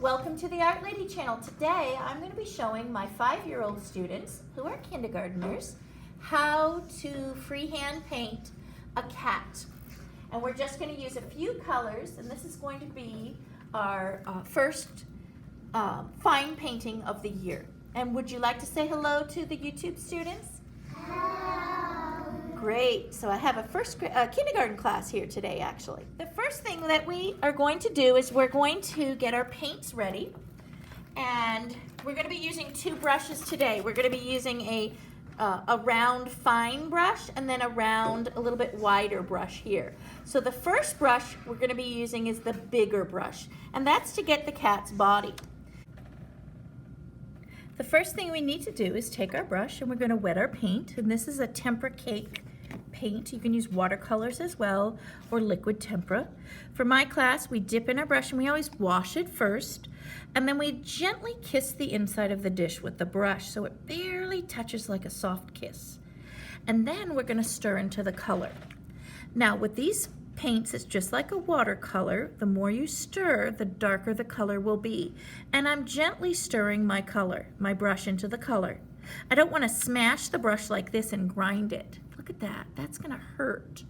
Welcome to the Art Lady channel. Today I'm going to be showing my 5-year-old students, who are kindergartners, how to freehand paint a cat. And we're just going to use a few colors, and this is going to be our first fine painting of the year. And would you like to say hello to the YouTube students? Great. So I have a kindergarten class here today, actually. The first thing that we are going to do is we're going to get our paints ready. And we're going to be using 2 brushes today. We're going to be using a round fine brush and then a round, a little bit wider brush here. So the first brush we're going to be using is the bigger brush. And that's to get the cat's body. The first thing we need to do is take our brush and we're going to wet our paint. And this is a Tempera Cake paint. You can use watercolors as well or liquid tempera. For my class, we dip in our brush and we always wash it first. And then we gently kiss the inside of the dish with the brush so it barely touches like a soft kiss. And then we're going to stir into the color. Now with these paints, it's just like a watercolor. The more you stir, the darker the color will be. And I'm gently stirring my brush into the color. I don't want to smash the brush like this and grind it. Look at that. That's going to hurt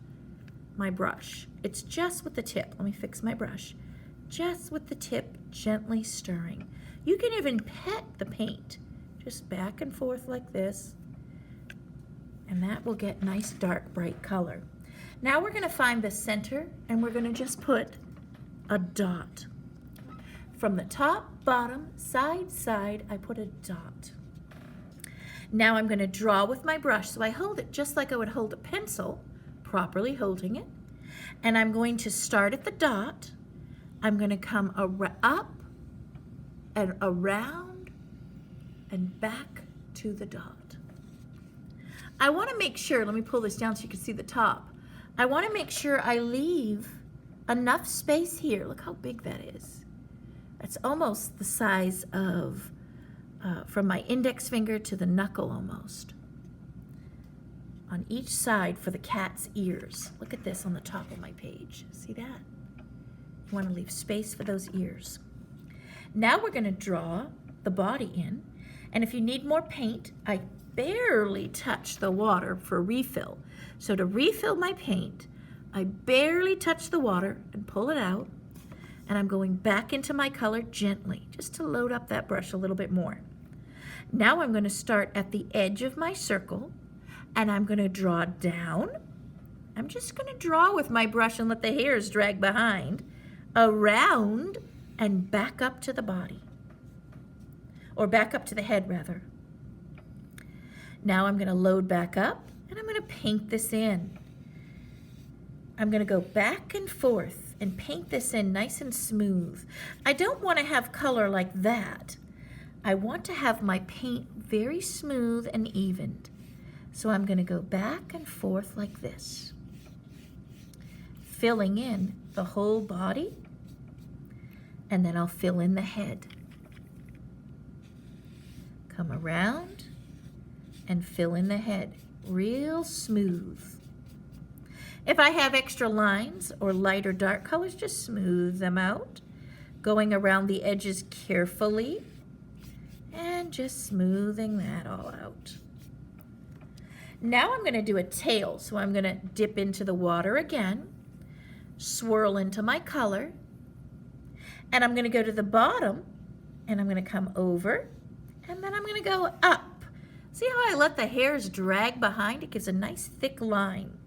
my brush. It's just with the tip. Let me fix my brush. Just with the tip, gently stirring. You can even pet the paint. Just back and forth like this. And that will get nice, dark, bright color. Now we're going to find the center and we're going to just put a dot. From the top, bottom, side, side, I put a dot. Now I'm going to draw with my brush, so I hold it just like I would hold a pencil, properly holding it. And I'm going to start at the dot. I'm going to come up and around and back to the dot. I want to make sure, let me pull this down so you can see the top. I want to make sure I leave enough space here. Look how big that is. That's almost the size of from my index finger to the knuckle almost. On each side for the cat's ears. Look at this on the top of my page. See that? You want to leave space for those ears. Now we're going to draw the body in. And if you need more paint, I barely touch the water for refill. So to refill my paint, I barely touch the water and pull it out. And I'm going back into my color gently, just to load up that brush a little bit more. Now I'm going to start at the edge of my circle, and I'm going to draw down. I'm just going to draw with my brush and let the hairs drag behind, around, and back up to the body. Or back up to the head, rather. Now I'm going to load back up, and I'm going to paint this in. I'm going to go back and forth and paint this in nice and smooth. I don't want to have color like that. I want to have my paint very smooth and evened. So I'm going to go back and forth like this, filling in the whole body, and then I'll fill in the head. Come around and fill in the head, real smooth. If I have extra lines or light or dark colors, just smooth them out, going around the edges carefully and just smoothing that all out. Now I'm going to do a tail, so I'm going to dip into the water again, swirl into my color, and I'm going to go to the bottom, and I'm going to come over, and then I'm going to go up. See how I let the hairs drag behind? It gives a nice thick line.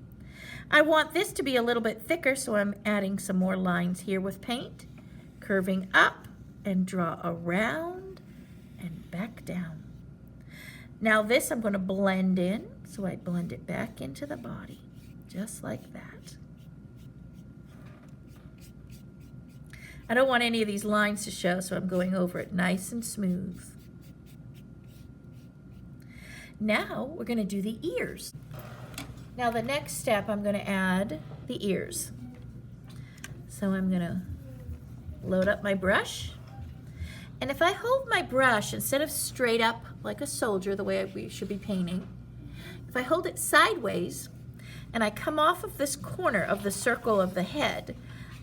I want this to be a little bit thicker, so I'm adding some more lines here with paint, curving up and draw around and back down. Now this I'm going to blend in, so I blend it back into the body, just like that. I don't want any of these lines to show, so I'm going over it nice and smooth. Now we're going to do the ears. Now the next step, I'm going to add the ears. So I'm going to load up my brush. And if I hold my brush, instead of straight up like a soldier, the way we should be painting, if I hold it sideways and I come off of this corner of the circle of the head,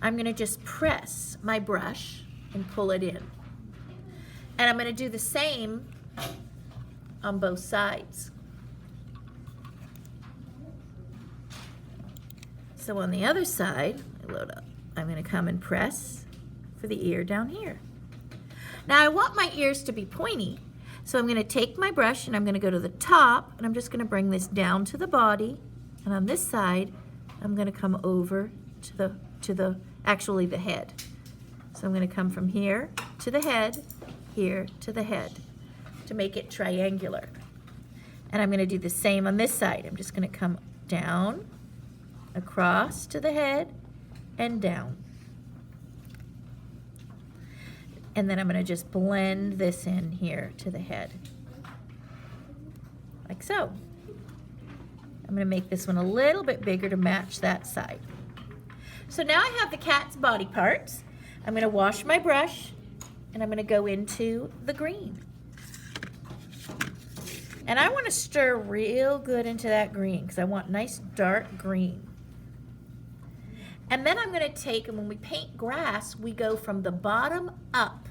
I'm going to just press my brush and pull it in. And I'm going to do the same on both sides. So on the other side, load up. I'm going to come and press for the ear down here. Now I want my ears to be pointy, so I'm going to take my brush and I'm going to go to the top, and I'm just going to bring this down to the body, and on this side I'm going to come over to the head. So I'm going to come from here to the head, here to the head, to make it triangular. And I'm going to do the same on this side. I'm just going to come down, across to the head, and down. And then I'm going to just blend this in here to the head, like so. I'm going to make this one a little bit bigger to match that side. So now I have the cat's body parts. I'm going to wash my brush, and I'm going to go into the green. And I want to stir real good into that green because I want nice dark green. And then I'm going to take, and when we paint grass, we go from the bottom up.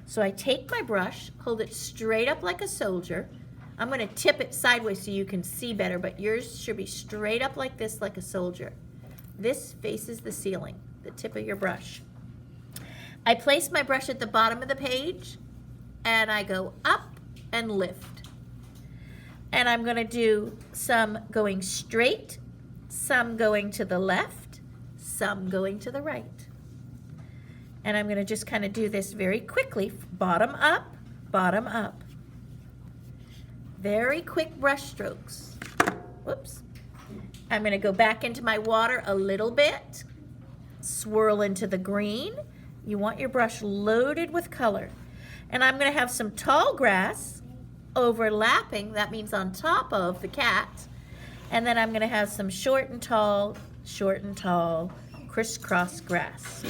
So I take my brush, hold it straight up like a soldier. I'm going to tip it sideways so you can see better, but yours should be straight up like this, like a soldier. This faces the ceiling, the tip of your brush. I place my brush at the bottom of the page, and I go up and lift. And I'm going to do some going straight, some going to the left, some going to the right. And I'm going to just kind of do this very quickly, bottom up, bottom up. Very quick brush strokes. Whoops. I'm going to go back into my water a little bit, swirl into the green. You want your brush loaded with color. And I'm going to have some tall grass overlapping, that means on top of the cat. And then I'm going to have some short and tall, crisscross grass.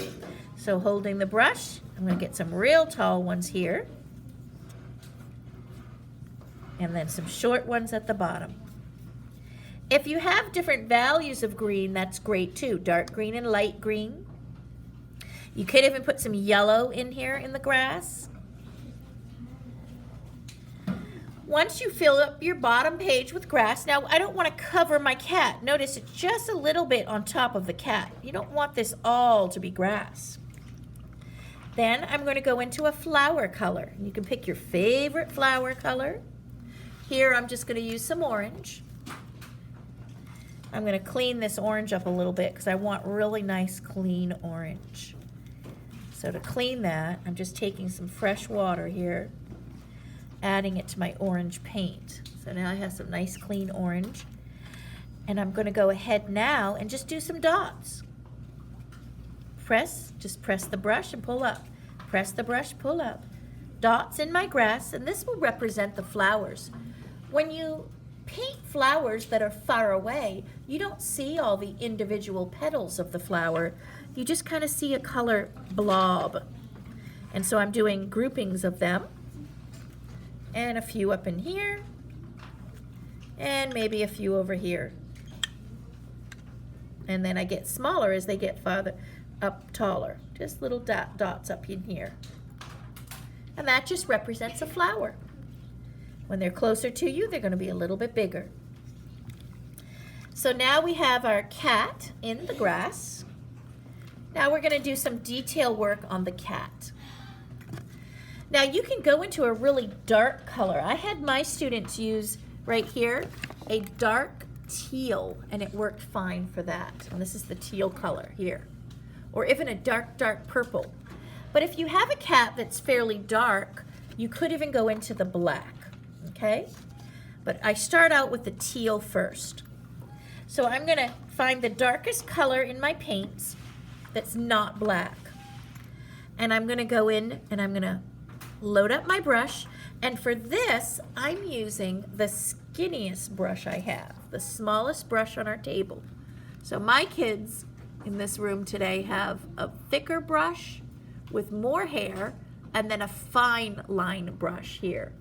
So holding the brush, I'm going to get some real tall ones here, and then some short ones at the bottom. If you have different values of green, that's great too, dark green and light green. You could even put some yellow in here in the grass. Once you fill up your bottom page with grass, now I don't want to cover my cat. Notice it's just a little bit on top of the cat. You don't want this all to be grass. Then I'm going to go into a flower color. You can pick your favorite flower color. Here I'm just going to use some orange. I'm going to clean this orange up a little bit because I want really nice clean orange. So to clean that, I'm just taking some fresh water here, adding it to my orange paint. So now I have some nice clean orange. And I'm going to go ahead now and just do some dots. Just press the brush and pull up. Press the brush, pull up. Dots in my grass, and this will represent the flowers. When you paint flowers that are far away, you don't see all the individual petals of the flower. You just kind of see a color blob. And so I'm doing groupings of them, and a few up in here, and maybe a few over here. And then I get smaller as they get farther up, taller. Just little dots up in here. And that just represents a flower. When they're closer to you, they're going to be a little bit bigger. So now we have our cat in the grass. Now we're going to do some detail work on the cat. Now you can go into a really dark color. I had my students use right here a dark teal, and it worked fine for that. And this is the teal color here. Or even a dark purple. But if you have a cat that's fairly dark, you could even go into the black, okay? But I start out with the teal first. So I'm gonna find the darkest color in my paints that's not black. And I'm gonna go in and I'm gonna load up my brush. And for this, I'm using the skinniest brush I have, the smallest brush on our table. So my kids in this room today have a thicker brush with more hair and then a fine line brush here.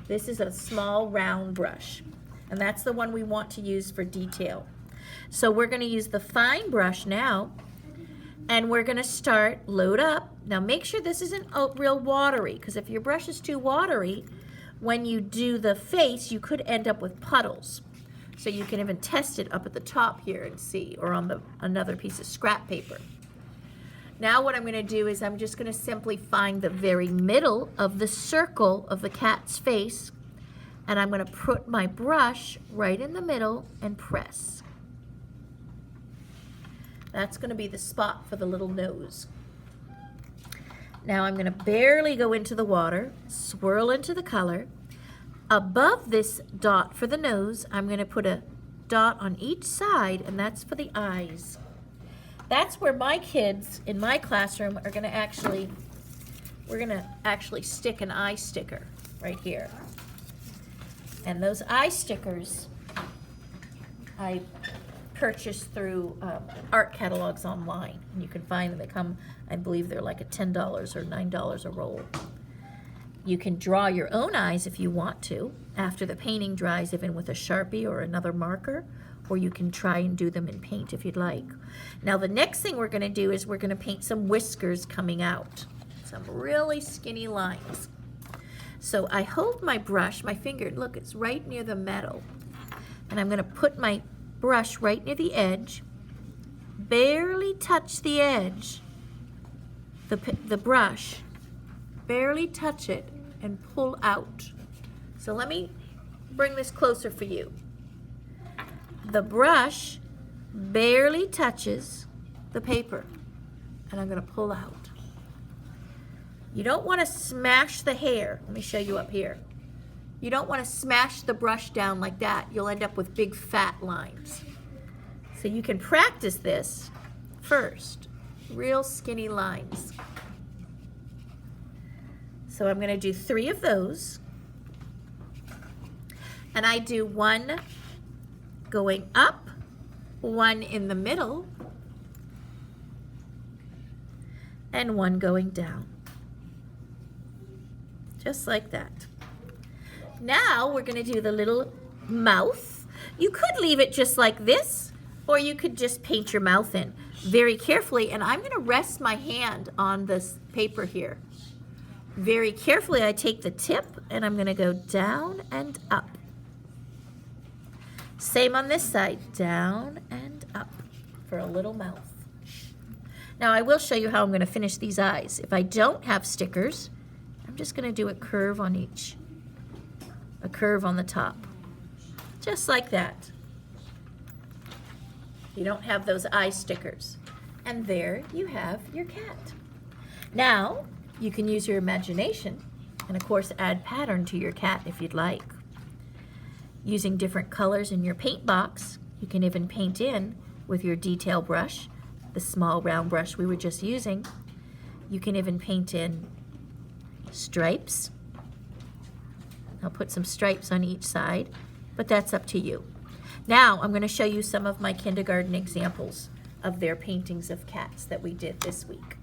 This is a small round brush, and that's the one we want to use for detail. So we're going to use the fine brush now, And we're gonna start, load up. Now make sure this isn't real watery, because if your brush is too watery, when you do the face, you could end up with puddles. So you can even test it up at the top here and see, or on another piece of scrap paper. Now what I'm gonna do is I'm just gonna simply find the very middle of the circle of the cat's face, and I'm gonna put my brush right in the middle and press. That's gonna be the spot for the little nose. Now I'm gonna barely go into the water, swirl into the color. Above this dot for the nose, I'm gonna put a dot on each side, and that's for the eyes. That's where my kids in my classroom are gonna we're gonna actually stick an eye sticker right here. And those eye stickers, I purchased through art catalogs online, and you can find them. They come, I believe they're like $10 or $9 a roll. You can draw your own eyes if you want to after the painting dries, even with a Sharpie or another marker, or you can try and do them in paint if you'd like. Now the next thing we're going to do is we're going to paint some whiskers coming out, some really skinny lines. So I hold my brush, my finger, look, it's right near the metal, and I'm going to put my brush right near the edge, barely touch the edge, the brush, barely touch it and pull out. So let me bring this closer for you. The brush barely touches the paper, and I'm going to pull out. You don't want to smash the hair. Let me show you up here. You don't want to smash the brush down like that. You'll end up with big fat lines. So you can practice this first. Real skinny lines. So I'm going to do 3 of those. And I do 1 going up, 1 in the middle, and 1 going down. Just like that. Now we're going to do the little mouth. You could leave it just like this, or you could just paint your mouth in very carefully. And I'm going to rest my hand on this paper here. Very carefully, I take the tip and I'm going to go down and up. Same on this side, down and up for a little mouth. Now I will show you how I'm going to finish these eyes. If I don't have stickers, I'm just going to do a curve on each. A curve on the top, just like that. You don't have those eye stickers. And there you have your cat. Now, you can use your imagination and of course add pattern to your cat if you'd like. Using different colors in your paint box, you can even paint in with your detail brush, the small round brush we were just using. You can even paint in stripes. I'll put some stripes on each side, but that's up to you. Now I'm going to show you some of my kindergarten examples of their paintings of cats that we did this week.